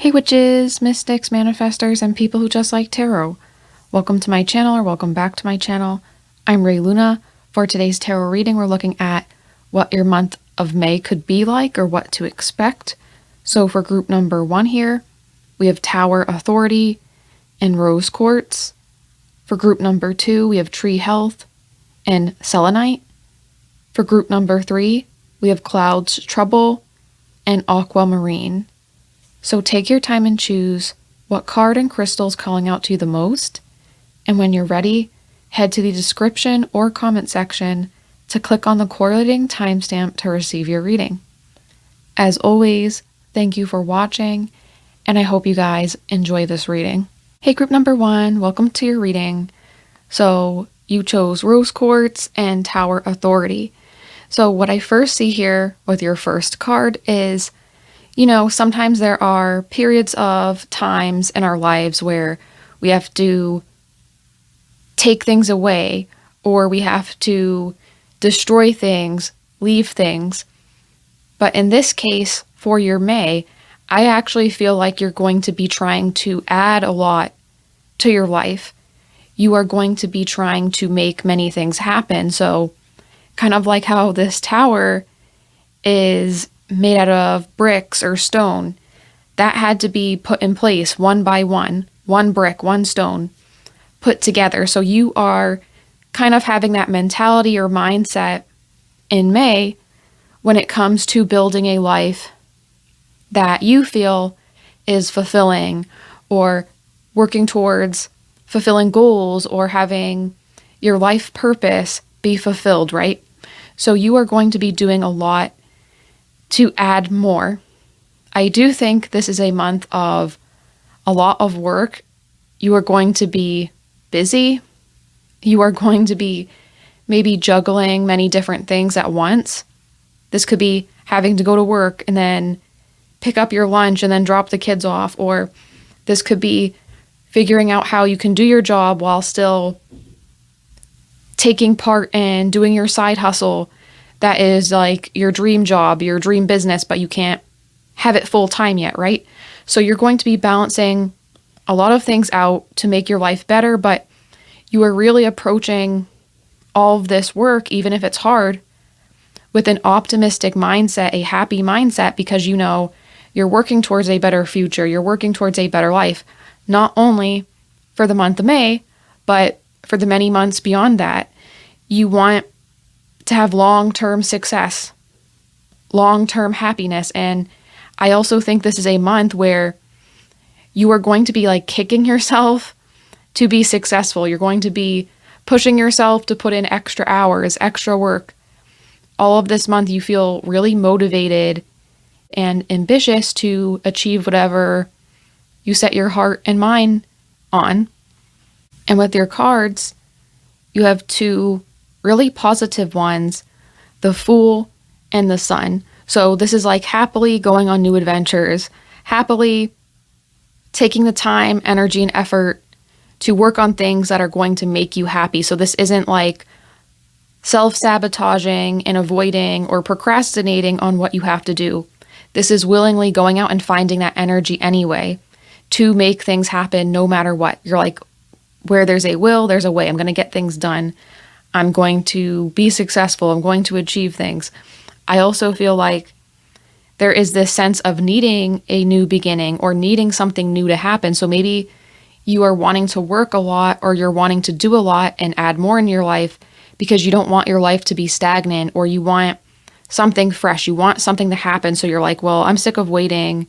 Hey witches, mystics, manifestors, and people who just like tarot. Welcome to my channel, or welcome back to my channel. I'm Ray Luna. For today's tarot reading, we're looking at what your month of May could be like or what to expect. So for group number 1 here, we have Tower Authority and Rose Quartz. For group number 2, we have Tree Health and Selenite. For group number 3, we have Clouds Trouble and Aquamarine. So take your time and choose what card and crystal is calling out to you the most. And when you're ready, head to the description or comment section to click on the correlating timestamp to receive your reading. As always, thank you for watching, and I hope you guys enjoy this reading. Hey group number 1, welcome to your reading. So you chose Rose Quartz and Tower Authority. So what I first see here with your first card is, sometimes there are periods of times in our lives where we have to take things away, or we have to destroy things, leave things. But in this case, for your May, I actually feel like you're going to be trying to add a lot to your life. You are going to be trying to make many things happen. So kind of like how this tower is made out of bricks or stone, that had to be put in place one by one brick, one stone put together. So you are kind of having that mentality or mindset in May when it comes to building a life that you feel is fulfilling, or working towards fulfilling goals, or having your life purpose be fulfilled, right? So you are going to be doing a lot to add more. I do think this is a month of a lot of work. You are going to be busy. You are going to be maybe juggling many different things at once. This could be having to go to work and then pick up your lunch and then drop the kids off, or this could be figuring out how you can do your job while still taking part in doing your side hustle that is like your dream job, your dream business, but you can't have it full time yet, right? So you're going to be balancing a lot of things out to make your life better, but you are really approaching all of this work, even if it's hard, with an optimistic mindset, a happy mindset, because you're working towards a better future. You're working towards a better life, not only for the month of May, but for the many months beyond that. You want to have long-term success, long-term happiness. And I also think this is a month where you are going to be like kicking yourself to be successful. You're going to be pushing yourself to put in extra hours, extra work. All of this month you feel really motivated and ambitious to achieve whatever you set your heart and mind on. And with your cards, you have 2 really positive ones, the Fool and the Sun. So this is like happily going on new adventures, happily taking the time, energy, and effort to work on things that are going to make you happy. So this isn't like self-sabotaging and avoiding or procrastinating on what you have to do. This is willingly going out and finding that energy anyway to make things happen no matter what. You're like, where there's a will, there's a way. I'm going to get things done. I'm going to be successful. I'm going to achieve things. I also feel like there is this sense of needing a new beginning or needing something new to happen. So maybe you are wanting to work a lot, or you're wanting to do a lot and add more in your life because you don't want your life to be stagnant, or you want something fresh. You want something to happen. So you're like, well, I'm sick of waiting.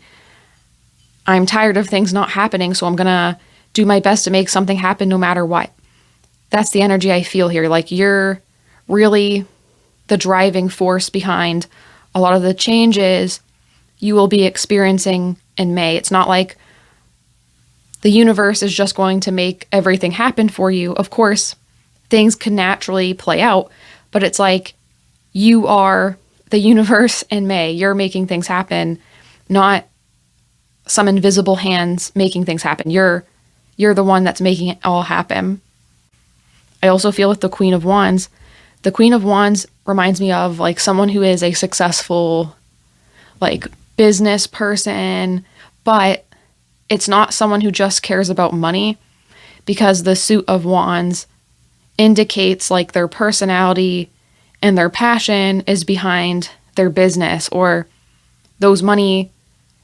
I'm tired of things not happening. So I'm going to do my best to make something happen no matter what. That's the energy I feel here. Like you're really the driving force behind a lot of the changes you will be experiencing in May. It's not like the universe is just going to make everything happen for you. Of course, things can naturally play out, but it's like you are the universe in May. You're making things happen, not some invisible hands making things happen. You're the one that's making it all happen. I also feel with the Queen of Wands, the Queen of Wands reminds me of like someone who is a successful like business person, but it's not someone who just cares about money, because the Suit of Wands indicates like their personality and their passion is behind their business or those money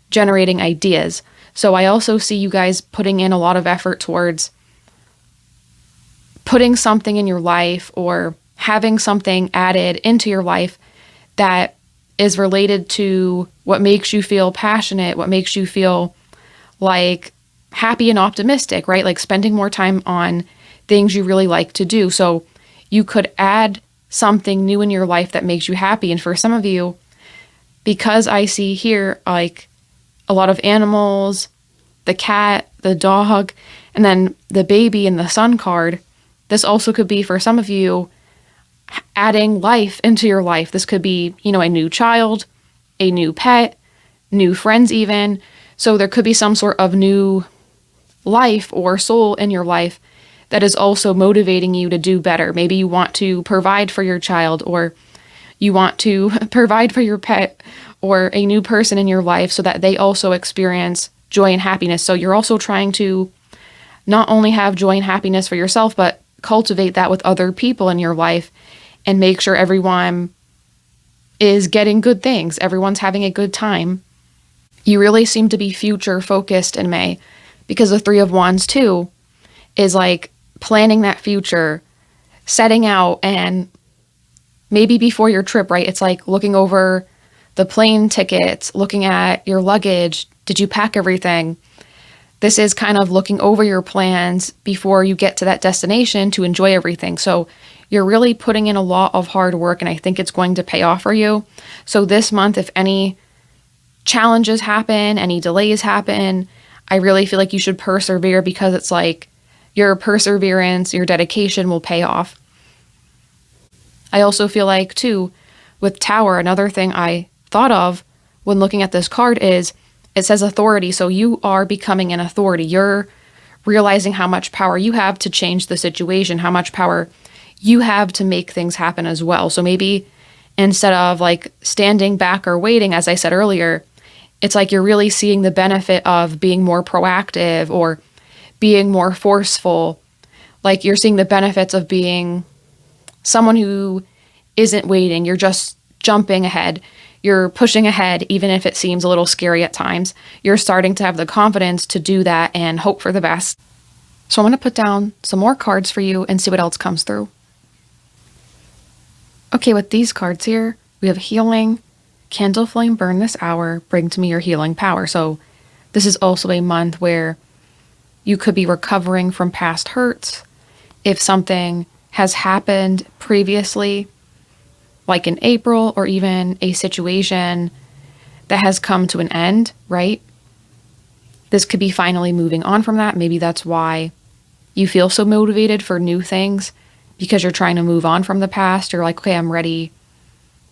generating ideas. So I also see you guys putting in a lot of effort towards putting something in your life or having something added into your life that is related to what makes you feel passionate, what makes you feel like happy and optimistic, right? Like spending more time on things you really like to do. So you could add something new in your life that makes you happy. And for some of you, because I see here like a lot of animals, the cat, the dog, and then the baby in the sun card, this also could be for some of you adding life into your life. This could be, you know, a new child, a new pet, new friends even. So there could be some sort of new life or soul in your life that is also motivating you to do better. Maybe you want to provide for your child, or you want to provide for your pet or a new person in your life so that they also experience joy and happiness. So you're also trying to not only have joy and happiness for yourself, but cultivate that with other people in your life and make sure everyone is getting good things. Everyone's having a good time. You really seem to be future focused in May, because the Three of Wands too is like planning that future, setting out, and maybe before your trip, right? It's like looking over the plane tickets, looking at your luggage. Did you pack everything? This is kind of looking over your plans before you get to that destination to enjoy everything. So you're really putting in a lot of hard work, and I think it's going to pay off for you. So this month, if any challenges happen, any delays happen, I really feel like you should persevere, because it's like your perseverance, your dedication will pay off. I also feel like too, with Tower, another thing I thought of when looking at this card is it says authority. So you are becoming an authority. You're realizing how much power you have to change the situation, how much power you have to make things happen as well. So maybe instead of like standing back or waiting, as I said earlier, it's like you're really seeing the benefit of being more proactive or being more forceful. Like you're seeing the benefits of being someone who isn't waiting. You're just jumping ahead. You're pushing ahead, even if it seems a little scary at times. You're starting to have the confidence to do that and hope for the best. So I'm going to put down some more cards for you and see what else comes through. Okay, with these cards here, we have healing, candle flame burn this hour, bring to me your healing power. So this is also a month where you could be recovering from past hurts. If something has happened previously, like in April, or even a situation that has come to an end, right? This could be finally moving on from that. Maybe that's why you feel so motivated for new things, because you're trying to move on from the past. You're like, okay, I'm ready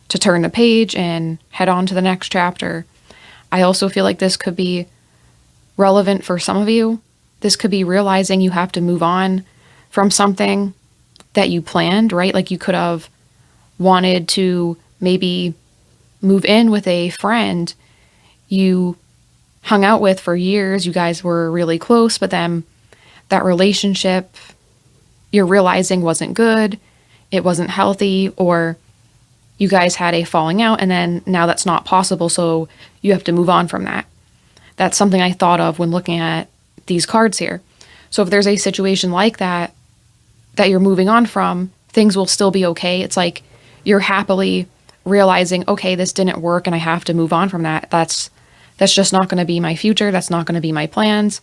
to turn the page and head on to the next chapter. I also feel like this could be relevant for some of you. This could be realizing you have to move on from something that you planned, right? Like you could have wanted to maybe move in with a friend you hung out with for years. You guys were really close, but then that relationship you're realizing wasn't good, it wasn't healthy, or you guys had a falling out, and then now that's not possible, so you have to move on from that. That's something I thought of when looking at these cards here. So if there's a situation like that that you're moving on from, things will still be okay. It's like you're happily realizing, okay, this didn't work and I have to move on from that. That's just not going to be my future. That's not going to be my plans,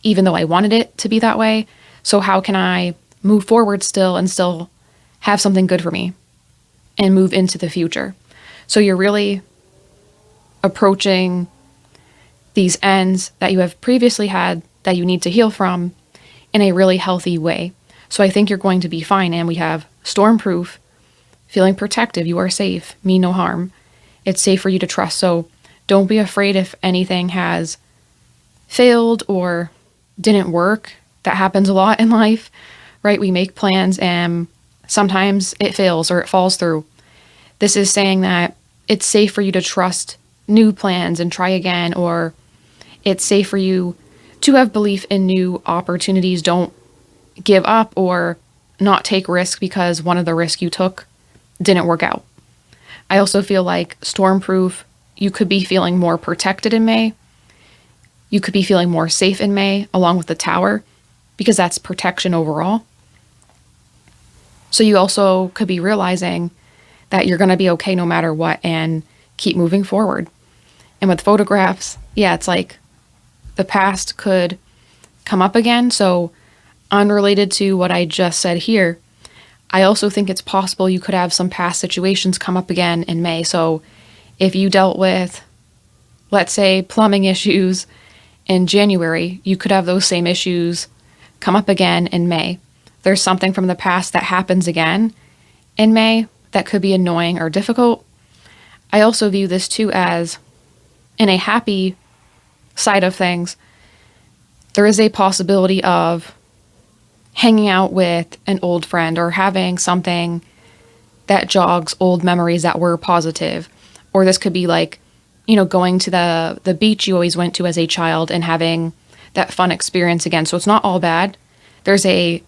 even though I wanted it to be that way. So how can I move forward still and still have something good for me and move into the future? So you're really approaching these ends that you have previously had that you need to heal from in a really healthy way. So I think you're going to be fine. And we have stormproof, feeling protective. You are safe, mean no harm. It's safe for you to trust. So don't be afraid if anything has failed or didn't work. That happens a lot in life, right? We make plans and sometimes it fails or it falls through. This is saying that it's safe for you to trust new plans and try again, or it's safe for you to have belief in new opportunities. Don't give up or not take risk because one of the risks you took didn't work out. I also feel like stormproof, you could be feeling more protected in May. You could be feeling more safe in May, along with the Tower, because that's protection overall. So you also could be realizing that you're going to be okay no matter what and keep moving forward. And with photographs, yeah, it's like the past could come up again. So unrelated to what I just said here, I also think it's possible you could have some past situations come up again in May. So if you dealt with, let's say, plumbing issues in January, you could have those same issues come up again in May. There's something from the past that happens again in May that could be annoying or difficult. I also view this too as, in a happy side of things, there is a possibility of hanging out with an old friend or having something that jogs old memories that were positive. Or this could be like, going to the beach you always went to as a child and having that fun experience again. So it's not all bad. There's a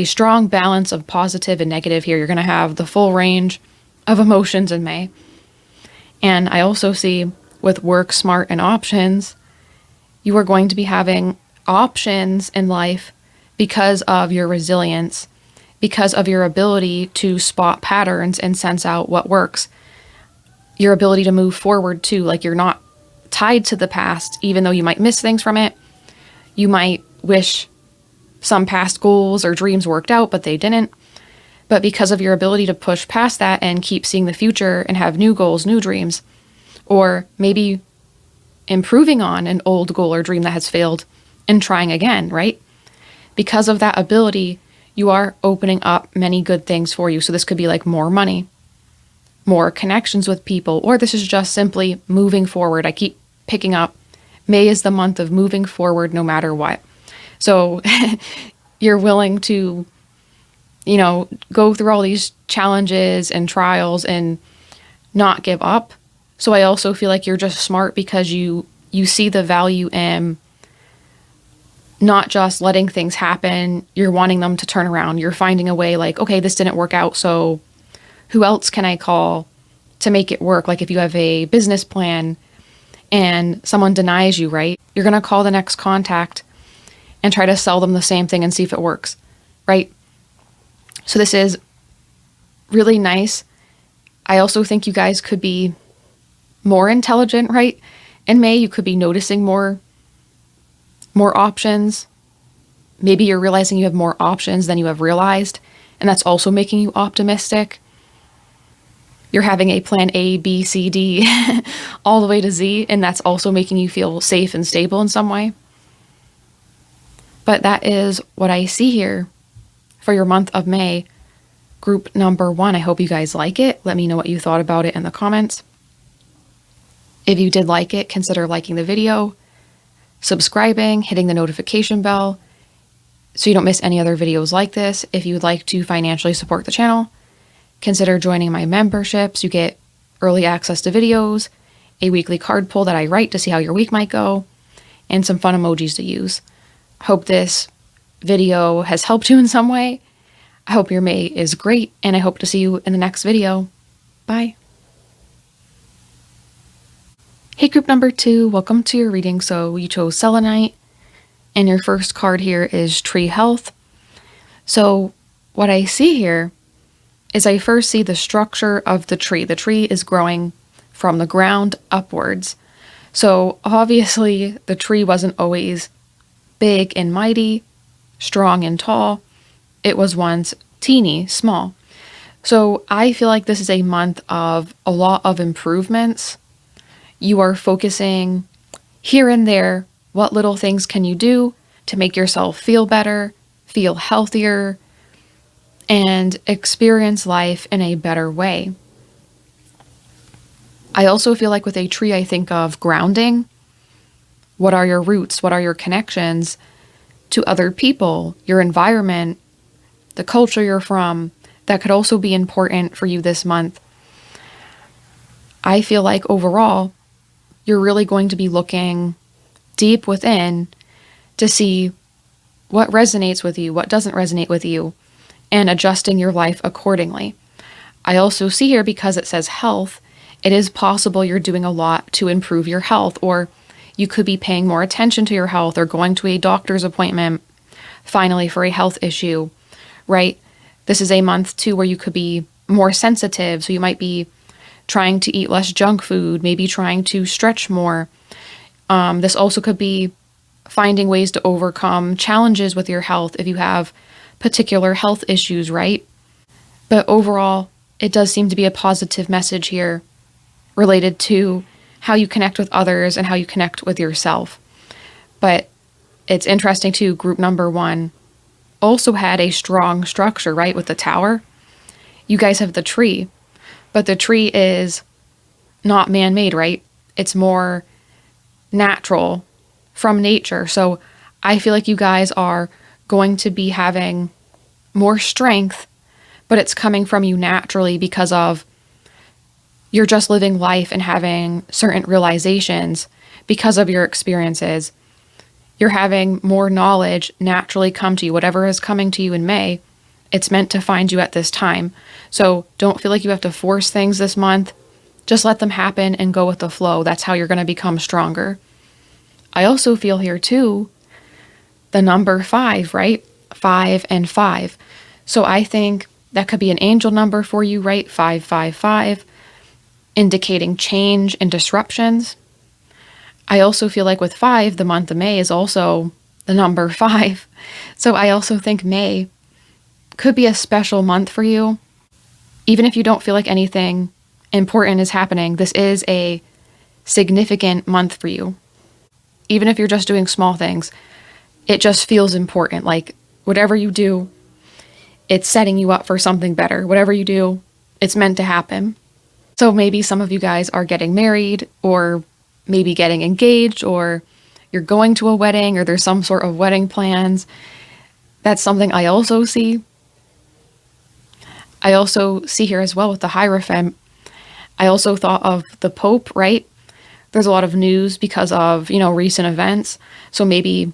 strong balance of positive and negative here. You're going to have the full range of emotions in May. And I also see with work, smart, and options, you are going to be having options in life because of your resilience, because of your ability to spot patterns and sense out what works. Your ability to move forward too, like you're not tied to the past, even though you might miss things from it. You might wish some past goals or dreams worked out, but they didn't. But because of your ability to push past that and keep seeing the future and have new goals, new dreams, or maybe improving on an old goal or dream that has failed and trying again, right? Because of that ability, you are opening up many good things for you. So this could be like more money, more connections with people, or this is just simply moving forward. I keep picking up May is the month of moving forward no matter what. So you're willing to, go through all these challenges and trials and not give up. So I also feel like you're just smart because you see the value in not just letting things happen. You're wanting them to turn around. You're finding a way like, okay, this didn't work out, so who else can I call to make it work? Like if you have a business plan and someone denies you, right? You're going to call the next contact and try to sell them the same thing and see if it works, right? So this is really nice. I also think you guys could be more intelligent, right? In May, you could be noticing more options. Maybe you're realizing you have more options than you have realized, and that's also making you optimistic. You're having a plan A, B, C, D, all the way to Z, and that's also making you feel safe and stable in some way. But that is what I see here for your month of May, group number 1. I hope you guys like it. Let me know what you thought about it in the comments. If you did like it, consider liking the video, subscribing, hitting the notification bell so you don't miss any other videos like this. If you would like to financially support the channel, consider joining my memberships. You get early access to videos, a weekly card pull that I write to see how your week might go, and some fun emojis to use. Hope this video has helped you in some way. I hope your May is great, and I hope to see you in the next video. Bye. Hey, group number 2, welcome to your reading. So you chose Selenite, and your first card here is Tree Health. So what I see here is I first see the structure of the tree. The tree is growing from the ground upwards. So obviously the tree wasn't always big and mighty, strong and tall. It was once teeny, small. So I feel like this is a month of a lot of improvements. You are focusing here and there. What little things can you do to make yourself feel better, feel healthier, and experience life in a better way? I also feel like with a tree, I think of grounding. What are your roots? What are your connections to other people, your environment, the culture you're from? That could also be important for you this month. I feel like overall, you're really going to be looking deep within to see what resonates with you, what doesn't resonate with you, and adjusting your life accordingly. I also see here, because it says health, it is possible you're doing a lot to improve your health, or you could be paying more attention to your health or going to a doctor's appointment finally for a health issue, right? This is a month too where you could be more sensitive. So you might be trying to eat less junk food, maybe trying to stretch more. This also could be finding ways to overcome challenges with your health if you have particular health issues, right? But overall, it does seem to be a positive message here related to how you connect with others and how you connect with yourself. But it's interesting too, group number 1 also had a strong structure, right? With the tower. You guys have the tree, but the tree is not man-made, right? It's more natural from nature. So I feel like you guys are going to be having more strength, but it's coming from you naturally because of you're just living life and having certain realizations because of your experiences. You're having more knowledge naturally come to you. Whatever is coming to you in May, it's meant to find you at this time. So don't feel like you have to force things this month. Just let them happen and go with the flow. That's how you're going to become stronger. I also feel here too, the number 5, right? 5 and 5. So I think that could be an angel number for you, right? 555, indicating change and disruptions. I also feel like with 5, the month of May is also the number 5. So I also think May could be a special month for you. Even if you don't feel like anything important is happening, this is a significant month for you. Even if you're just doing small things, it just feels important. Like whatever you do, it's setting you up for something better. Whatever you do, it's meant to happen. So maybe some of you guys are getting married, or maybe getting engaged, or you're going to a wedding, or there's some sort of wedding plans. That's something I also see. I also see here as well with the Hierophant. I also thought of the Pope, right? There's a lot of news because of, recent events. So maybe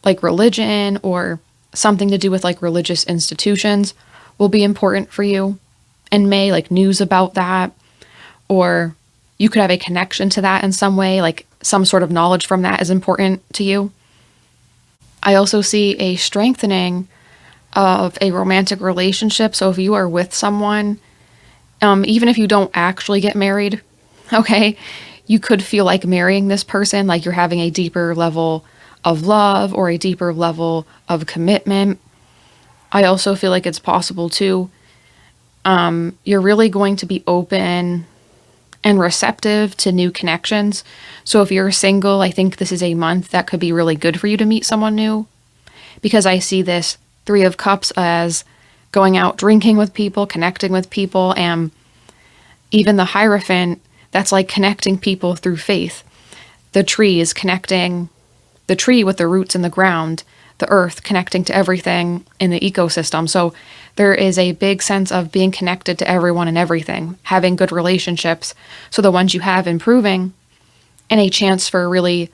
like religion or something to do with like religious institutions will be important for you in May, like news about that. Or you could have a connection to that in some way, like some sort of knowledge from that is important to you. I also see a strengthening of a romantic relationship. So if you are with someone, even if you don't actually get married, okay, you could feel like marrying this person, like you're having a deeper level of love or a deeper level of commitment. I also feel like it's possible too. You're really going to be open and receptive to new connections. So if you're single, I think this is a month that could be really good for you to meet someone new, because I see this 3 of Cups as going out drinking with people, connecting with people, and even the Hierophant, that's like connecting people through faith. The tree is connecting the tree with the roots in the ground, the earth connecting to everything in the ecosystem. So there is a big sense of being connected to everyone and everything, having good relationships, so the ones you have improving, and a chance for really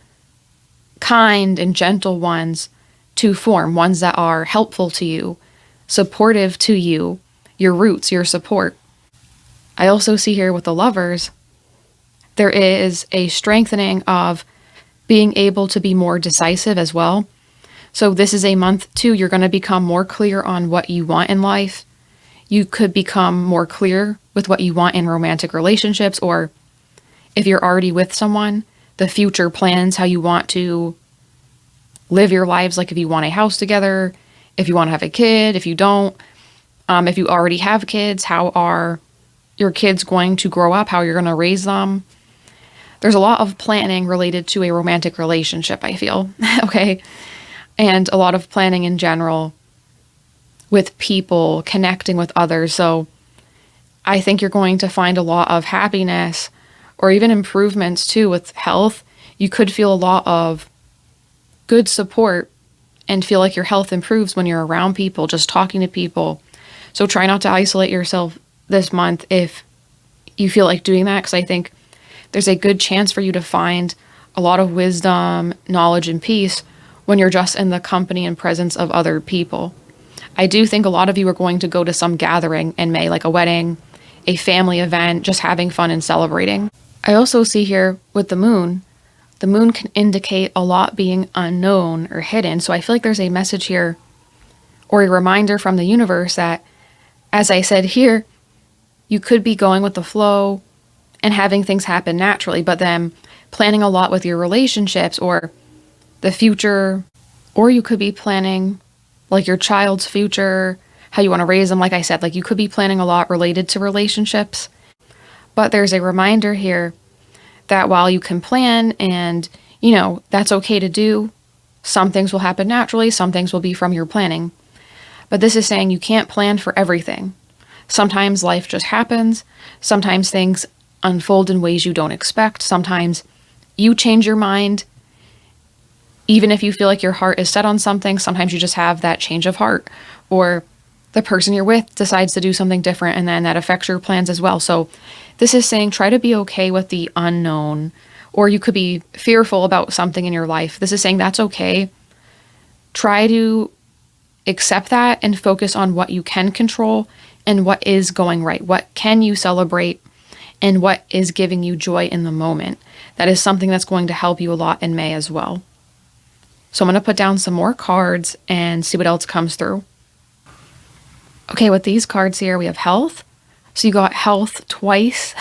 kind and gentle ones to form, ones that are helpful to you, supportive to you, your roots, your support. I also see here with the Lovers, there is a strengthening of being able to be more decisive as well. So this is a month too, you're going to become more clear on what you want in life. You could become more clear with what you want in romantic relationships, or if you're already with someone, the future plans, how you want to live your lives, like if you want a house together, if you want to have a kid, if you don't, if you already have kids, how are your kids going to grow up, how you're going to raise them. There's a lot of planning related to a romantic relationship, I feel, okay? And a lot of planning in general with people, connecting with others. So I think you're going to find a lot of happiness or even improvements too with health. You could feel a lot of good support and feel like your health improves when you're around people, just talking to people. So try not to isolate yourself this month if you feel like doing that, because I think there's a good chance for you to find a lot of wisdom, knowledge, and peace when you're just in the company and presence of other people. I do think a lot of you are going to go to some gathering in May, like a wedding, a family event, just having fun and celebrating. I also see here with the moon can indicate a lot being unknown or hidden. So I feel like there's a message here or a reminder from the universe that, as I said here, you could be going with the flow and having things happen naturally, but then planning a lot with your relationships or the future, or you could be planning like your child's future, how you want to raise them. Like I said, like you could be planning a lot related to relationships, but there's a reminder here that while you can plan and, you know, that's okay to do, some things will happen naturally, some things will be from your planning. But this is saying you can't plan for everything. Sometimes life just happens. Sometimes things unfold in ways you don't expect. Sometimes you change your mind. Even if you feel like your heart is set on something, sometimes you just have that change of heart, or the person you're with decides to do something different and then that affects your plans as well. So this is saying try to be okay with the unknown, or you could be fearful about something in your life. This is saying that's okay. Try to accept that and focus on what you can control and what is going right. What can you celebrate and what is giving you joy in the moment? That is something that's going to help you a lot in May as well. So I'm going to put down some more cards and see what else comes through. Okay, with these cards here, we have health. So you got health twice.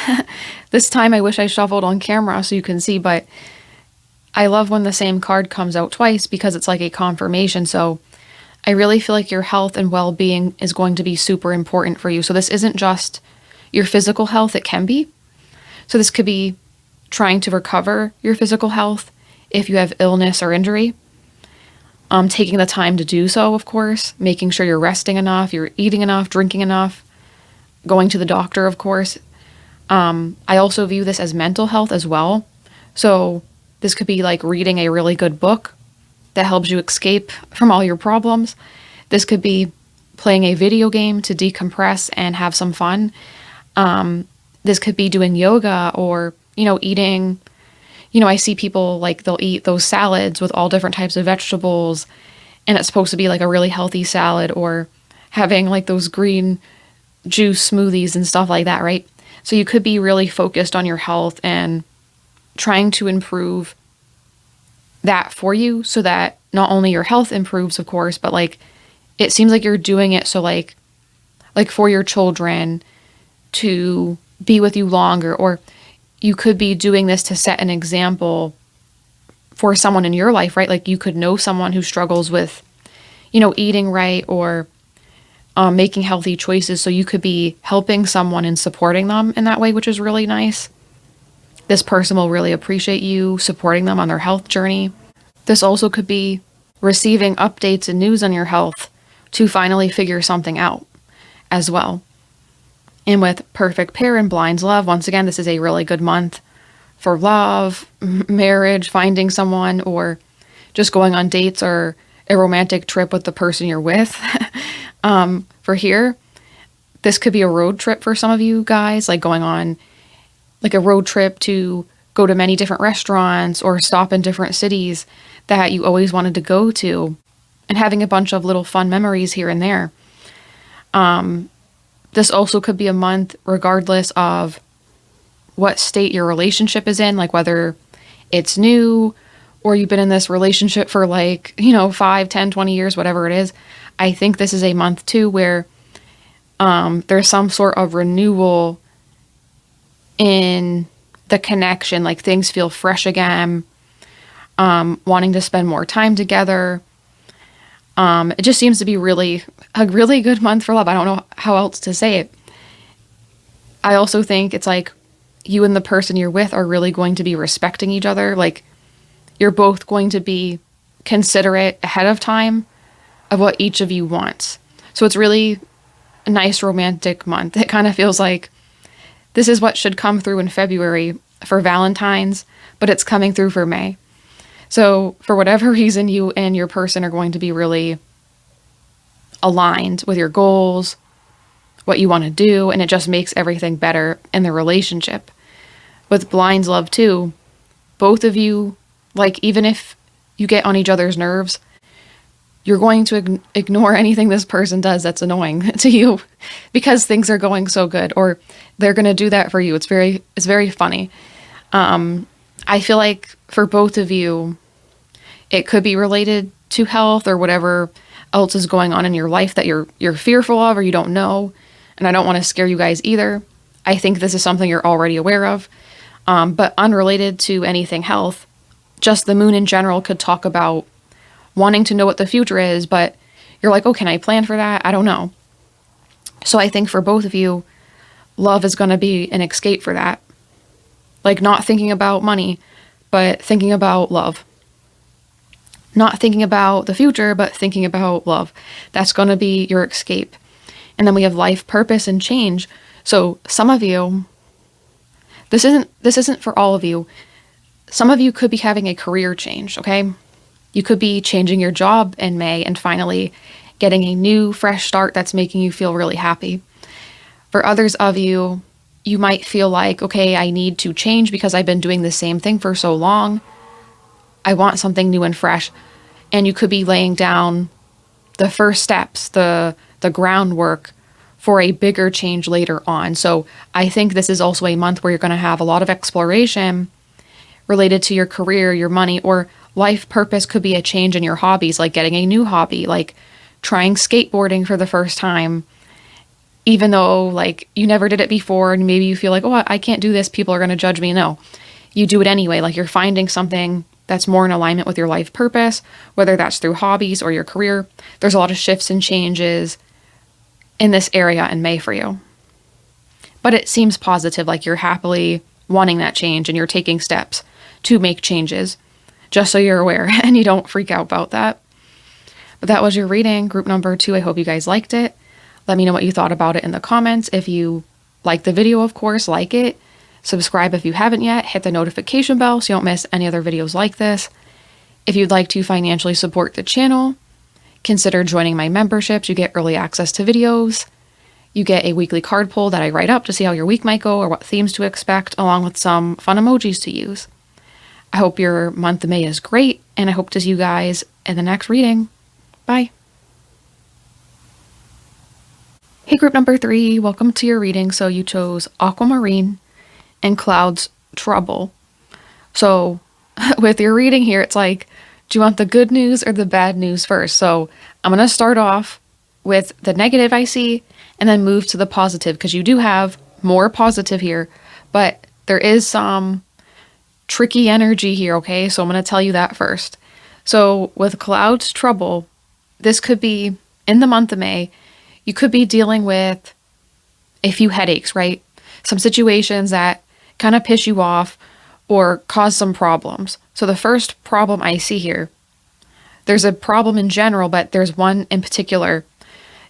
This time I wish I shuffled on camera so you can see, but I love when the same card comes out twice because it's like a confirmation. So I really feel like your health and well-being is going to be super important for you. So this isn't just your physical health, it can be. So this could be trying to recover your physical health if you have illness or injury. Taking the time to do so, of course, making sure you're resting enough, you're eating enough, drinking enough, going to the doctor, of course. I also view this as mental health as well. So this could be like reading a really good book that helps you escape from all your problems. This could be playing a video game to decompress and have some fun. This could be doing yoga or, eating. I see people like they'll eat those salads with all different types of vegetables, and it's supposed to be like a really healthy salad, or having like those green juice smoothies and stuff like that, right? So you could be really focused on your health and trying to improve that for you so that not only your health improves, of course, but like it seems like you're doing it so like for your children to be with you longer, or you could be doing this to set an example for someone in your life, right? Like you could know someone who struggles with, eating right or making healthy choices. So you could be helping someone and supporting them in that way, which is really nice. This person will really appreciate you supporting them on their health journey. This also could be receiving updates and news on your health to finally figure something out as well. And with perfect pair and blinds love, once again, this is a really good month for love, marriage, finding someone, or just going on dates or a romantic trip with the person you're with. For here, this could be a road trip for some of you guys, like going on like a road trip to go to many different restaurants or stop in different cities that you always wanted to go to, and having a bunch of little fun memories here and there. This also could be a month regardless of what state your relationship is in, like whether it's new or you've been in this relationship for 5, 10, 20 years, whatever it is. I think this is a month too where there's some sort of renewal in the connection, like things feel fresh again, wanting to spend more time together. It just seems to be a really good month for love. I don't know how else to say it. I also think it's like you and the person you're with are really going to be respecting each other. Like you're both going to be considerate ahead of time of what each of you wants. So it's really a nice romantic month. It kind of feels like this is what should come through in February for Valentine's, but it's coming through for May. So for whatever reason, you and your person are going to be really aligned with your goals, what you want to do, and it just makes everything better in the relationship. With blinds love too, both of you, like even if you get on each other's nerves, you're going to ignore anything this person does that's annoying to you because things are going so good, or they're going to do that for you. It's very funny. I feel like for both of you, it could be related to health or whatever else is going on in your life that you're fearful of or you don't know. And I don't want to scare you guys either. I think this is something you're already aware of, but unrelated to anything health. Just the moon in general could talk about wanting to know what the future is, but you're like, oh, can I plan for that? I don't know. So I think for both of you, love is going to be an escape for that. Like not thinking about money, but thinking about love. Not thinking about the future, but thinking about love. That's going to be your escape. And then we have life, purpose, and change. So some of you, this isn't for all of you. Some of you could be having a career change, okay? You could be changing your job in May and finally getting a new, fresh start that's making you feel really happy. For others of you, you might feel like, okay, I need to change because I've been doing the same thing for so long. I want something new and fresh. And you could be laying down the first steps, the groundwork for a bigger change later on. So I think this is also a month where you're going to have a lot of exploration related to your career, your money, or life purpose. Could be a change in your hobbies, like getting a new hobby, like trying skateboarding for the first time, even though like you never did it before and maybe you feel like, oh, I can't do this, people are going to judge me. No, you do it anyway. Like you're finding something that's more in alignment with your life purpose, whether that's through hobbies or your career. There's a lot of shifts and changes in this area in May for you. But it seems positive, like you're happily wanting that change and you're taking steps to make changes, just so you're aware and you don't freak out about that. But that was your reading, group number 2. I hope you guys liked it. Let me know what you thought about it in the comments. If you liked the video, of course, like it. Subscribe if you haven't yet. Hit the notification bell so you don't miss any other videos like this. If you'd like to financially support the channel, consider joining my memberships. You get early access to videos. You get a weekly card pull that I write up to see how your week might go or what themes to expect, along with some fun emojis to use. I hope your month of May is great, and I hope to see you guys in the next reading. Bye. Hey, group number 3, welcome to your reading. So you chose Aquamarine and Cloud's Trouble. So with your reading here, it's like, do you want the good news or the bad news first? So I'm going to start off with the negative I see and then move to the positive, because you do have more positive here, but there is some tricky energy here, okay? So I'm going to tell you that first. So with Cloud's Trouble, this could be in the month of May, you could be dealing with a few headaches, right? Some situations that kind of piss you off or cause some problems. So the first problem I see here, there's a problem in general, but there's one in particular,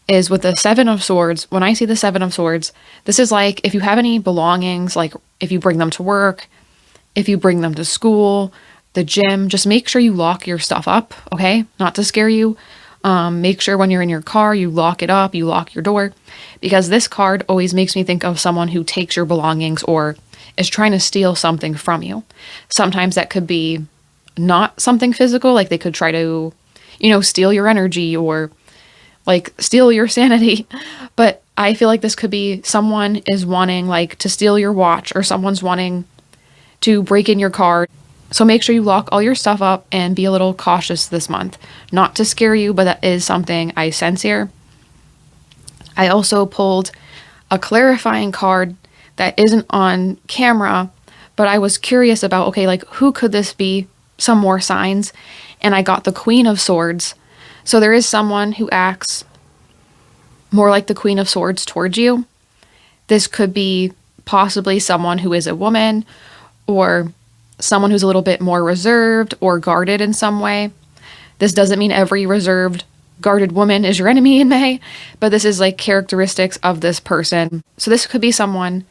is with the 7 of Swords. When I see the 7 of Swords, this is like if you have any belongings, like if you bring them to work, if you bring them to school, the gym, just make sure you lock your stuff up, okay? Not to scare you. Make sure when you're in your car, you lock it up, you lock your door, because this card always makes me think of someone who takes your belongings or is trying to steal something from you. Sometimes that could be not something physical, like they could try to, steal your energy or like steal your sanity. But I feel like this could be someone is wanting like to steal your watch, or someone's wanting to break in your car. So make sure you lock all your stuff up and be a little cautious this month. Not to scare you, but that is something I sense here. I also pulled a clarifying card that isn't on camera, but I was curious about, okay, like who could this be? Some more signs. And I got the Queen of Swords. So there is someone who acts more like the Queen of Swords towards you. This could be possibly someone who is a woman, or someone who's a little bit more reserved or guarded in some way. This doesn't mean every reserved, guarded woman is your enemy in May, but this is like characteristics of this person. So this could be someone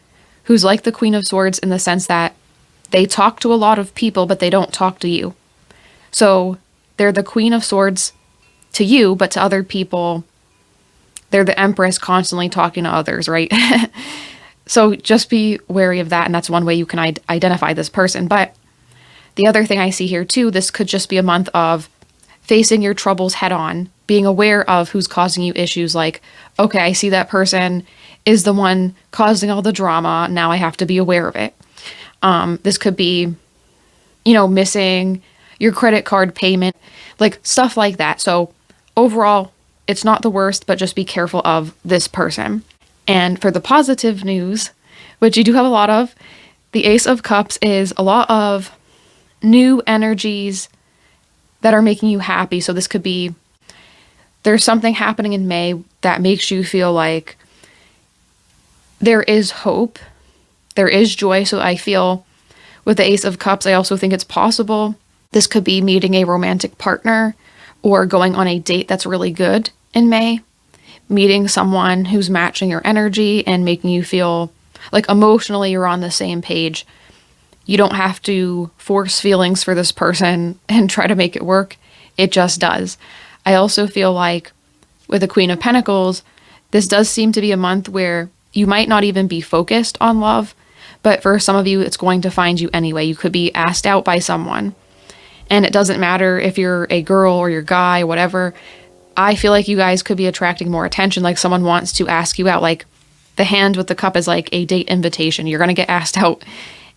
who's like the Queen of Swords in the sense that they talk to a lot of people, but they don't talk to you. So they're the Queen of Swords to you, but to other people, they're the Empress constantly talking to others, right? So just be wary of that, and that's one way you can identify this person. But The other thing I see here too, this could just be a month of facing your troubles head on, being aware of who's causing you issues. Like, okay, I see that person is the one causing all the drama. Now I have to be aware of it. This could be, missing your credit card payment, like stuff like that. So overall, it's not the worst, but just be careful of this person. And for the positive news, which you do have a lot of, the Ace of Cups is a lot of new energies that are making you happy. So this could be, there's something happening in May that makes you feel like there is hope, there is joy. So I feel with the Ace of Cups, I also think it's possible this could be meeting a romantic partner or going on a date that's really good in May, meeting someone who's matching your energy and making you feel like emotionally you're on the same page. You don't have to force feelings for this person and try to make it work. It just does. I also feel like with the Queen of Pentacles, this does seem to be a month where you might not even be focused on love, but for some of you, it's going to find you anyway. You could be asked out by someone, and it doesn't matter if you're a girl or you're a guy, whatever. I feel like you guys could be attracting more attention, like someone wants to ask you out. Like the hand with the cup is like a date invitation. You're going to get asked out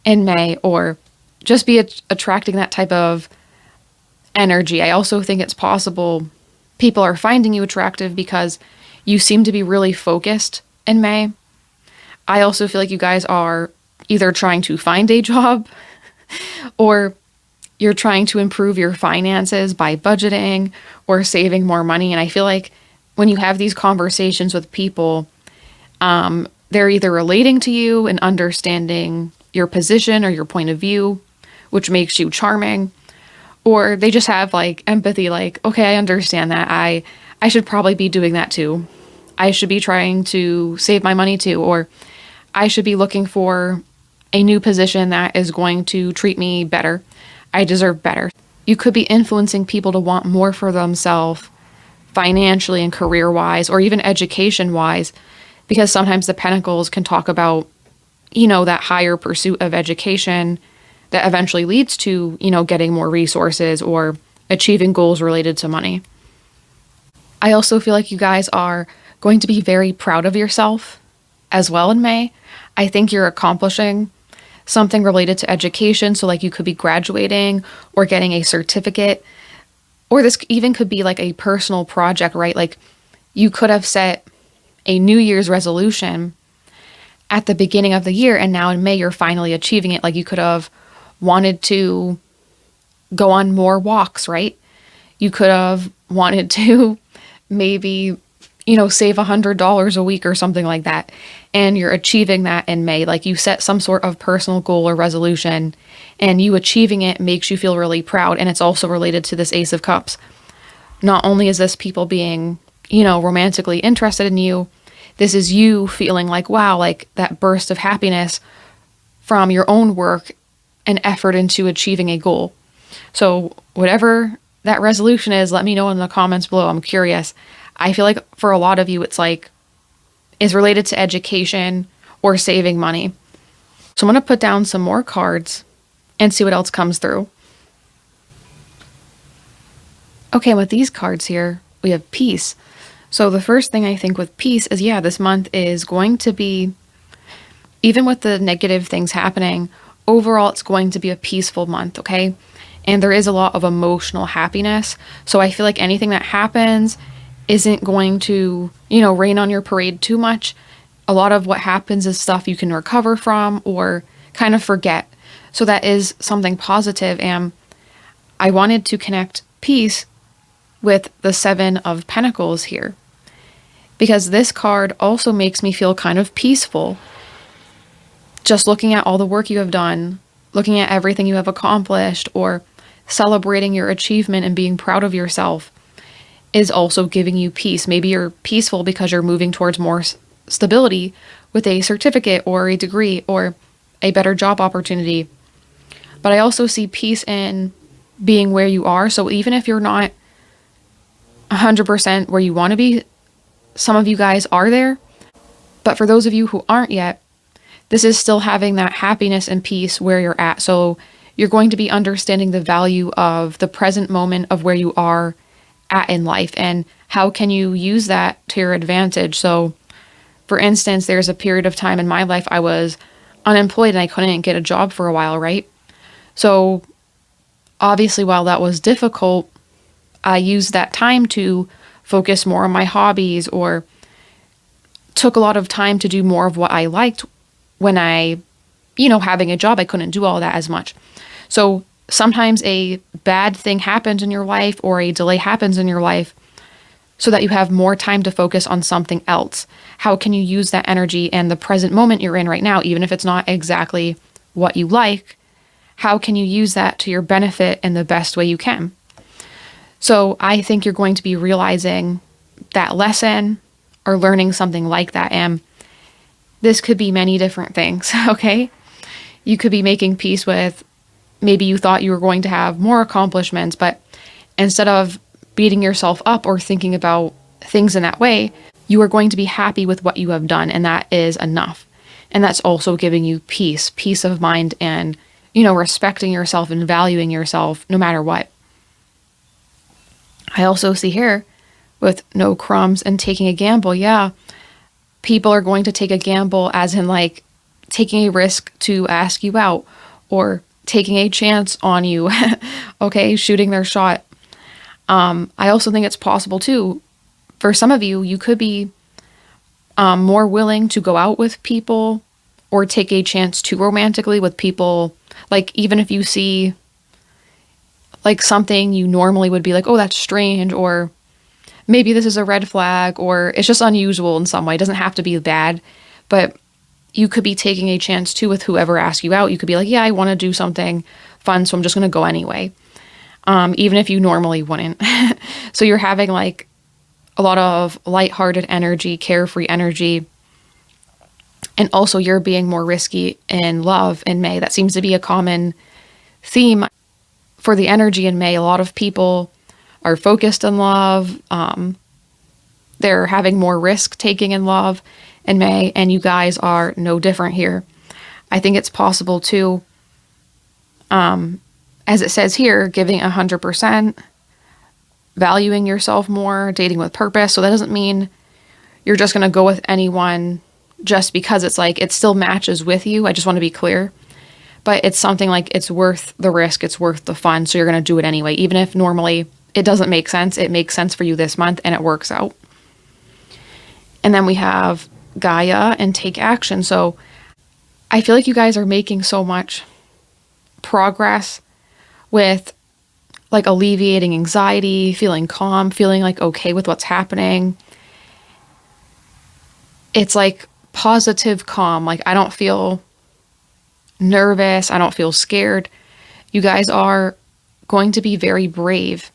in May, or just be attracting that type of energy. I also think it's possible people are finding you attractive because you seem to be really focused in May. I also feel like you guys are either trying to find a job or you're trying to improve your finances by budgeting or saving more money. And I feel like when you have these conversations with people, they're either relating to you and understanding your position or your point of view, which makes you charming, or they just have like empathy, like, okay, I understand that. I should probably be doing that too. I should be trying to save my money too, or I should be looking for a new position that is going to treat me better. I deserve better. You could be influencing people to want more for themselves financially and career-wise, or even education-wise, because sometimes the Pentacles can talk about, that higher pursuit of education that eventually leads to, getting more resources or achieving goals related to money. I also feel like you guys are going to be very proud of yourself as well in May. I think you're accomplishing something related to education. So like you could be graduating or getting a certificate, or this even could be like a personal project, right? Like you could have set a New Year's resolution at the beginning of the year, and now in May, you're finally achieving it. Like you could have wanted to go on more walks, right? You could have wanted to maybe, save $100 a week or something like that. And you're achieving that in May. Like you set some sort of personal goal or resolution, and you achieving it makes you feel really proud. And it's also related to this Ace of Cups. Not only is this people being, romantically interested in you, this is you feeling like, wow, like that burst of happiness from your own work and effort into achieving a goal. So whatever that resolution is, let me know in the comments below. I'm curious. I feel like for a lot of you, it's like, is related to education or saving money. So I'm going to put down some more cards and see what else comes through. Okay, with these cards here, we have peace. So the first thing I think with peace is, this month is going to be, even with the negative things happening, overall, it's going to be a peaceful month, okay? And there is a lot of emotional happiness. So I feel like anything that happens isn't going to, rain on your parade too much. A lot of what happens is stuff you can recover from or kind of forget. So that is something positive. And I wanted to connect peace with the Seven of Pentacles here, because this card also makes me feel kind of peaceful. Just looking at all the work you have done, looking at everything you have accomplished, or celebrating your achievement and being proud of yourself is also giving you peace. Maybe you're peaceful because you're moving towards more stability with a certificate or a degree or a better job opportunity. But I also see peace in being where you are. So even if you're not 100% where you want to be, some of you guys are there. But for those of you who aren't yet, this is still having that happiness and peace where you're at. So you're going to be understanding the value of the present moment of where you are at in life and how can you use that to your advantage. So, for instance, there's a period of time in my life I was unemployed and I couldn't get a job for a while, right? So, obviously, while that was difficult, I used that time to focus more on my hobbies or took a lot of time to do more of what I liked when having a job, I couldn't do all that as much. So sometimes a bad thing happens in your life or a delay happens in your life so that you have more time to focus on something else. How can you use that energy and the present moment you're in right now, even if it's not exactly what you like? How can you use that to your benefit in the best way you can? So I think you're going to be realizing that lesson or learning something like that. And this could be many different things, okay? You could be making peace with, maybe you thought you were going to have more accomplishments, but instead of beating yourself up or thinking about things in that way, you are going to be happy with what you have done, and that is enough. And that's also giving you peace of mind, and, respecting yourself and valuing yourself no matter what. I also see here with no crumbs and taking a gamble. Yeah, people are going to take a gamble as in like taking a risk to ask you out or taking a chance on you, okay, shooting their shot. I also think it's possible too, for some of you, you could be more willing to go out with people or take a chance too romantically with people. Like, even if you see like something you normally would be like, oh, that's strange, or maybe this is a red flag, or it's just unusual in some way. It doesn't have to be bad, but you could be taking a chance too with whoever asks you out. You could be like, yeah, I want to do something fun, so I'm just going to go anyway. Even if you normally wouldn't. So you're having like a lot of lighthearted energy, carefree energy. And also you're being more risky in love in May. That seems to be a common theme for the energy in May. A lot of people are focused in love. They're having more risk taking in love in May, and you guys are no different here. I think it's possible too, as it says here, giving 100%, valuing yourself more, dating with purpose. So that doesn't mean you're just going to go with anyone just because it's like it still matches with you. I just want to be clear. But it's something like it's worth the risk, it's worth the fun, so you're going to do it anyway. Even if normally it doesn't make sense, it makes sense for you this month and it works out. And then we have Gaia and take action. So I feel like you guys are making so much progress with like alleviating anxiety, feeling calm, feeling like okay with what's happening. It's like positive calm. Like, I don't feel nervous. I don't feel scared. You guys are going to be very brave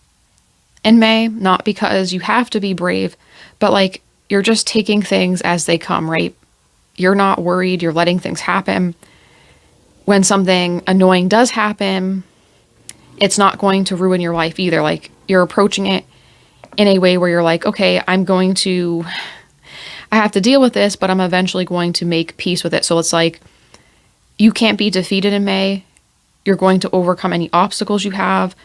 in May, not because you have to be brave, but like you're just taking things as they come, right? You're not worried. You're letting things happen. When something annoying does happen, it's not going to ruin your life either. Like, you're approaching it in a way where you're like, okay, I have to deal with this, but I'm eventually going to make peace with it. So it's like, you can't be defeated in May. You're going to overcome any obstacles you have.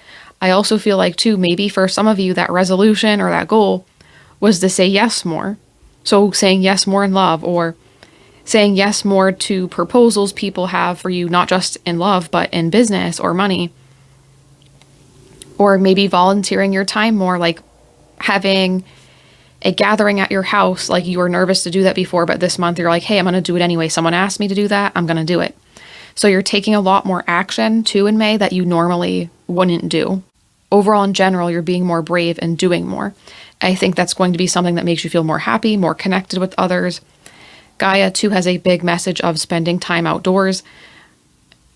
I also feel like too, maybe for some of you, that resolution or that goal was to say yes more. So saying yes more in love, or saying yes more to proposals people have for you, not just in love, but in business or money. Or maybe volunteering your time more, like having a gathering at your house. Like, you were nervous to do that before, but this month you're like, hey, I'm going to do it anyway. Someone asked me to do that. I'm going to do it. So you're taking a lot more action too in May that you normally wouldn't do. Overall, in general, you're being more brave and doing more. I think that's going to be something that makes you feel more happy, more connected with others. Gaia too has a big message of spending time outdoors.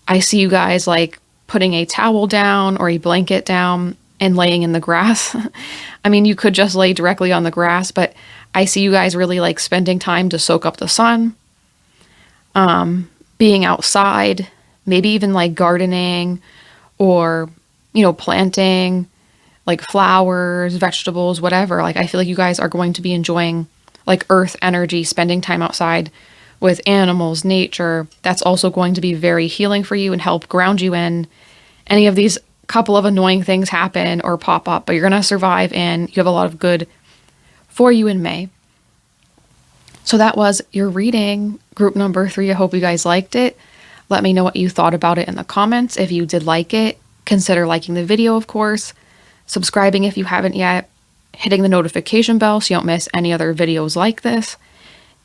I see you guys like putting a towel down or a blanket down and laying in the grass. I mean, you could just lay directly on the grass, but I see you guys really like spending time to soak up the sun, being outside, maybe even like gardening or, planting like flowers, vegetables, whatever. Like, I feel like you guys are going to be enjoying like earth energy, spending time outside with animals, nature. That's also going to be very healing for you and help ground you in any of these couple of annoying things happen or pop up, but you're going to survive and you have a lot of good for you in May. So that was your reading, group number 3. I hope you guys liked it. Let me know what you thought about it in the comments. If you did like it, consider liking the video, of course, subscribing if you haven't yet, hitting the notification bell so you don't miss any other videos like this.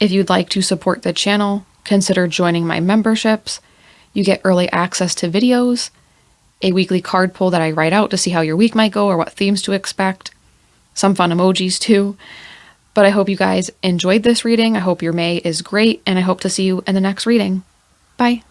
If you'd like to support the channel, consider joining my memberships. You get early access to videos, a weekly card pull that I write out to see how your week might go or what themes to expect, some fun emojis too. But I hope you guys enjoyed this reading. I hope your May is great, and I hope to see you in the next reading. Bye.